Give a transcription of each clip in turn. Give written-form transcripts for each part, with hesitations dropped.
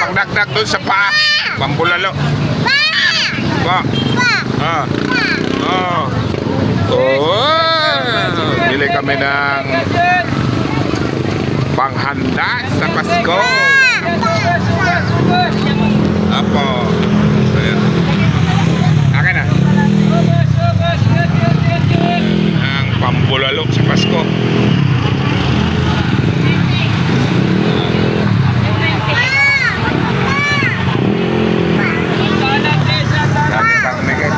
Dagdag doon sa paa. Pambulalo. Pa. Ah. Oh. Oh. Bili kami ng panghanda sa Pasko. Apo. Ayan. Akin na. Ang pambulalo sa Pasko.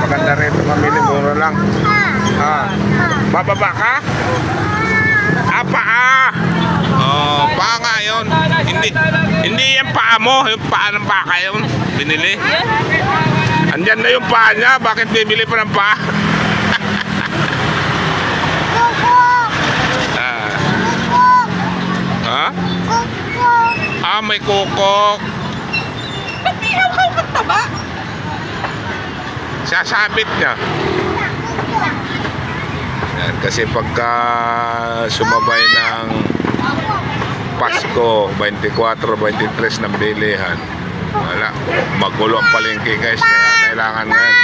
Maganda rin ito, mamili mura lang. Bababa ka? Paa. Oh, paa nga yun. Hindi yung paa mo, yung paa ng baka yun. Binili. Andyan na yung paa niya, bakit bibili pa ng paa? May kukok. Ba't di haw-haw kang taba? Sasabit niya. Yan, kasi pagka sumabay ng Pasko, 24, 23 ng bilihan, wala, magulo ang palengke guys. Kaya kailangan ngayon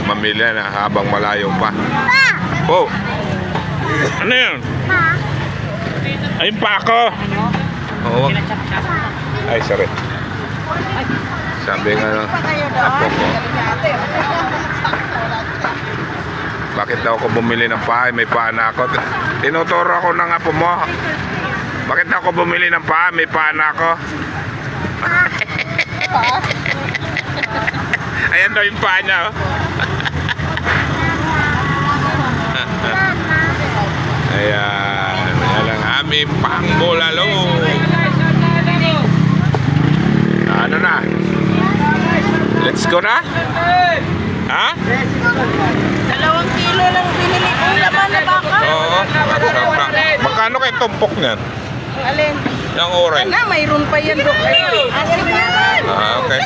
mamili na habang malayo pa. Oh, ano yun? Ayun pa ako. Oh. Ay, sorry. Sabi nga apo ko, bakit daw ako bumili ng paa? May paa na ako. Tinuturo ako ng apo mo. Bakit daw ako bumili ng paa? May paa na ako. Ayan daw yung paa niya. Ayan. Ayan ang aming pangbulalo. Ano na? Let's go na? Ha? 2 kilo lang binili ko laman na baka. Oo. Magkano kayo tumpok niyan? Alin? Yung orange? Na, mayroon pa yan doon. Okay.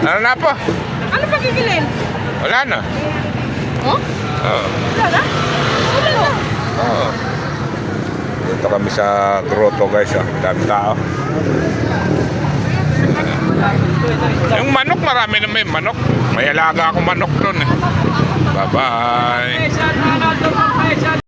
Ano na po? Ano pa gigilin? Wala na. Oh? Oo. Wala na? Wala na? Oo. Dito kami sa grotto guys. Dami tao. Yung manok, marami na may manok. May alaga akong manok doon eh. Bye bye.